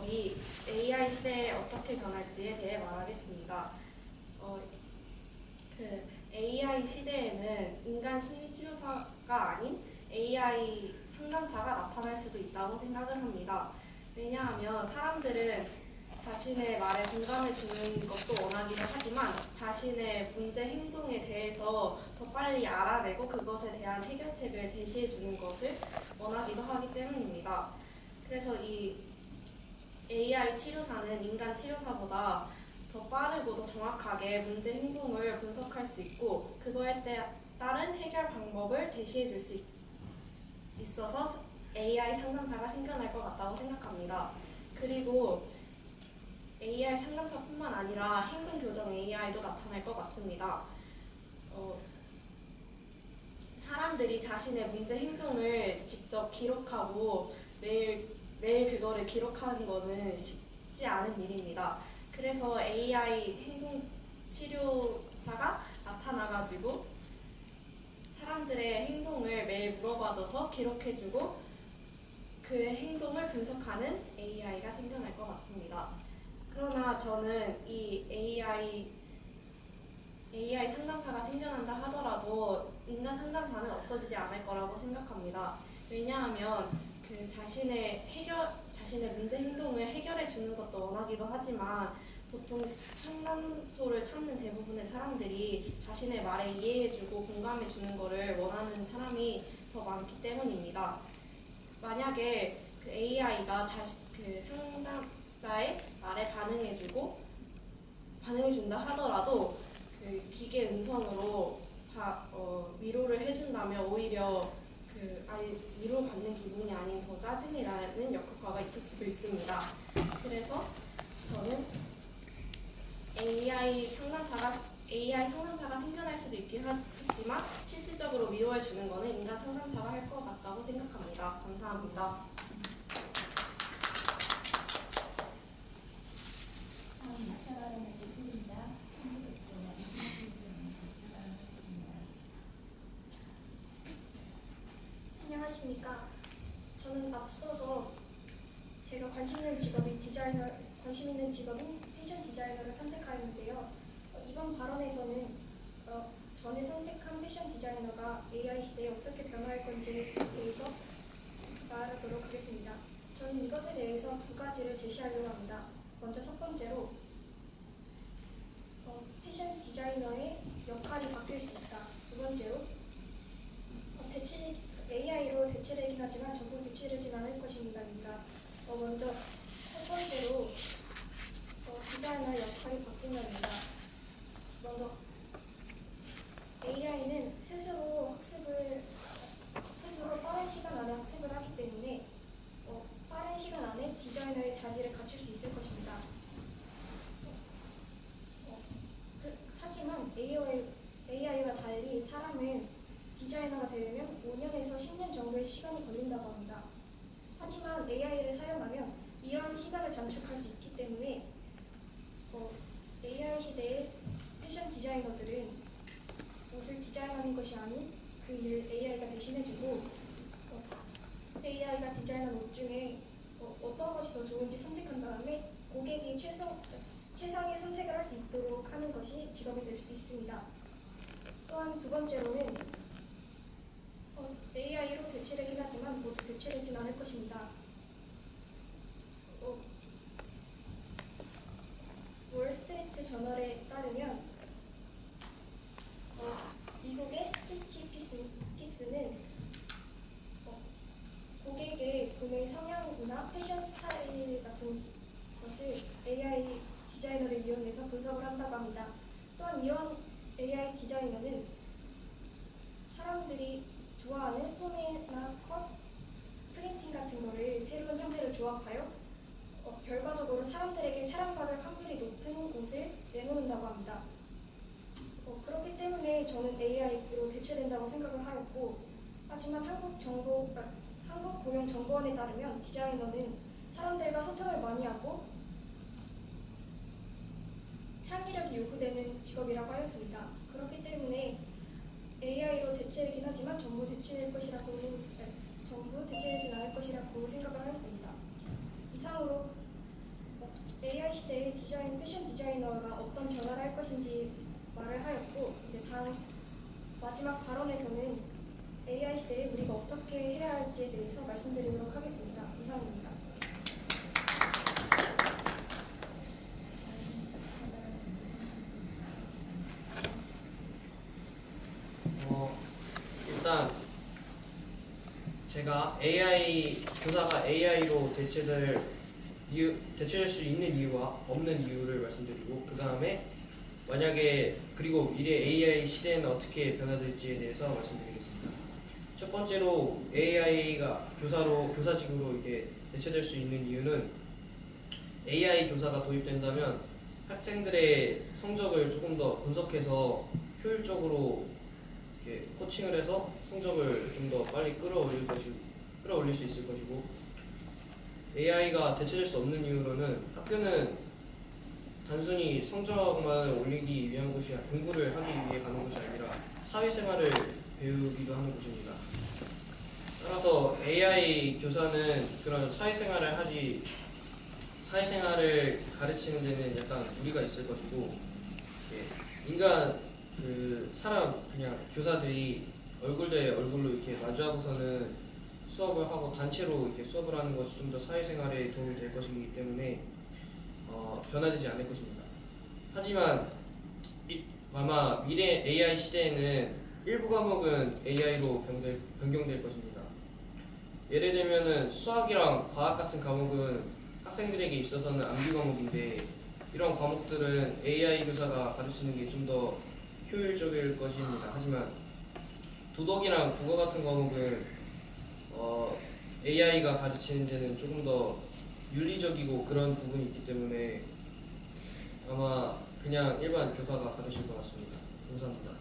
방법이 AI 시대에 어떻게 변할지에 대해 말하겠습니다. AI 시대에는 인간 심리치료사가 아닌 AI 상담사가 나타날 수도 있다고 생각을 합니다. 왜냐하면 사람들은 자신의 말에 공감해 주는 것도 원하기도 하지만 자신의 문제 행동에 대해서 더 빨리 알아내고 그것에 대한 해결책을 제시해 주는 것을 원하기도 하기 때문입니다. 그래서 이 AI 치료사는 인간 치료사보다 더 빠르고 더 정확하게 문제 행동을 분석할 수 있고 그거에 따른 해결 방법을 제시해 줄 수 있어서 AI 상담사가 생겨날 것 같다고 생각합니다. 그리고 AI 상담사뿐만 아니라 행동교정 AI도 나타날 것 같습니다. 사람들이 자신의 문제 행동을 직접 기록하고 매일 그거를 기록하는 것은 쉽지 않은 일입니다. 그래서 AI 행동치료사가 나타나가지고 사람들의 행동을 매일 물어봐줘서 기록해주고 그 행동을 분석하는 AI가 생겨날 것 같습니다. 그러나 저는 이 AI 상담사가 생겨난다 하더라도 인간 상담사는 없어지지 않을 거라고 생각합니다. 왜냐하면 자신의 문제 행동을 해결해 주는 것도 원하기도 하지만 보통 상담소를 찾는 대부분의 사람들이 자신의 말에 이해해주고 공감해주는 것을 원하는 사람이 더 많기 때문입니다. 만약에 그 AI가 그 상담자의 말에 반응해준다 하더라도 그 기계 음성으로 위로를 해준다면 오히려 위로받는 기분이 아닌 더 짜증이 나는 역효과가 있을 수도 있습니다. 그래서 저는 AI 상담사가 생겨날 수도 있긴 하지만 실질적으로 위로해 주는 것은 인간 상담사가 할 것 같다고 생각합니다. 감사합니다. 안녕하십니까. 저는 앞서서 제가 관심 있는 직업인 패션 디자이너를 선택하였는데요. 이번 발언에서는 전에 선택한 패션 디자이너가 AI 시대에 어떻게 변화할 건지에 대해서 말하도록 하겠습니다. 저는 이것에 대해서 두 가지를 제시하려고 합니다. 먼저 첫 번째로 패션 디자이너의 역할이 바뀔 수 있다. 두 번째로 AI로 대체되긴 하지만 전부 대체되진 않을 것입니다. 먼저 첫 번째로 디자이너의 역할이 바뀐답니다. 먼저 AI는 스스로 빠른 시간 안에 학습을 하기 때문에 빠른 시간 안에 디자이너의 자질을 갖출 수 있을 것입니다. 하지만 AI와 달리 사람은 디자이너가 되려면 5년에서 10년 정도의 시간이 걸린다고 합니다. 하지만 AI를 사용하면 이러한 시간을 단축할 수 있기 때문에 AI 시대의 패션 디자이너들은 옷을 디자인하는 것이 아닌 그 일을 AI가 대신해주고 AI가 디자인한 옷 중에 어떤 것이 더 좋은지 선택한 다음에 고객이 최상의 선택을 할 수 있도록 하는 것이 직업이 될 수도 있습니다. 또한 두 번째로는 AI로 대체되긴 하지만 모두 대체되진 않을 것입니다. 월스트리트 저널에 따르면 미국의 스티치 픽스는 고객의 구매 성향이나 패션 스타일 같은 것을 AI 디자이너를 이용해서 분석을 한다고 합니다. 또한 이런 AI 디자이너는 사람들이 좋아하는 소매나 컷, 프린팅 같은 거를 새로운 형태를 조합하여 결과적으로 사람들에게 사랑받을 확률이 높은 옷을 내놓는다고 합니다. 그렇기 때문에 저는 AI로 대체된다고 생각을 하였고, 하지만 한국고용정보원에 따르면 디자이너는 사람들과 소통을 많이 하고 창의력이 요구되는 직업이라고 하였습니다. 그렇기 때문에 AI로 대체되긴 하지만 전부 대체되진 않을 것이라고 생각을 하였습니다. 이상으로 AI 시대의 패션 디자이너가 어떤 변화를 할 것인지 말을 하였고, 이제 다음 마지막 발언에서는 AI 시대에 우리가 어떻게 해야 할지에 대해서 말씀드리도록 하겠습니다. 이상입니다. 일단 제가 교사가 AI로 대체될 수 있는 이유와 없는 이유를 말씀드리고, 그 다음에 그리고 미래 AI 시대에는 어떻게 변화될지에 대해서 말씀드리겠습니다. 첫 번째로 AI가 교사직으로 이게 대체될 수 있는 이유는, AI 교사가 도입된다면 학생들의 성적을 조금 더 분석해서 효율적으로 이렇게 코칭을 해서 성적을 좀 더 빨리 끌어올릴 수 있을 것이고, AI가 대체될 수 없는 이유로는 학교는 단순히 성적만 올리기 위한 곳이 공부를 하기 위해 가는 곳이 아니라 사회생활을 배우기도 하는 곳입니다. 따라서 AI 교사는 그런 사회생활을 가르치는 데는 약간 무리가 있을 것이고, 그냥 교사들이 얼굴 대 얼굴로 이렇게 마주하고서는 수업을 하고 단체로 이렇게 수업을 하는 것이 좀 더 사회생활에 도움이 될 것이기 때문에 변화되지 않을 것입니다. 하지만 아마 미래 AI 시대에는 일부 과목은 AI로 변경될 것입니다. 예를 들면은 수학이랑 과학 같은 과목은 학생들에게 있어서는 암기 과목인데, 이런 과목들은 AI 교사가 가르치는 게 좀 더 효율적일 것입니다. 하지만 도덕이랑 국어 같은 과목은 AI가 가르치는 데는 조금 더 윤리적이고 그런 부분이 있기 때문에 아마 그냥 일반 교사가 가르칠 것 같습니다. 감사합니다.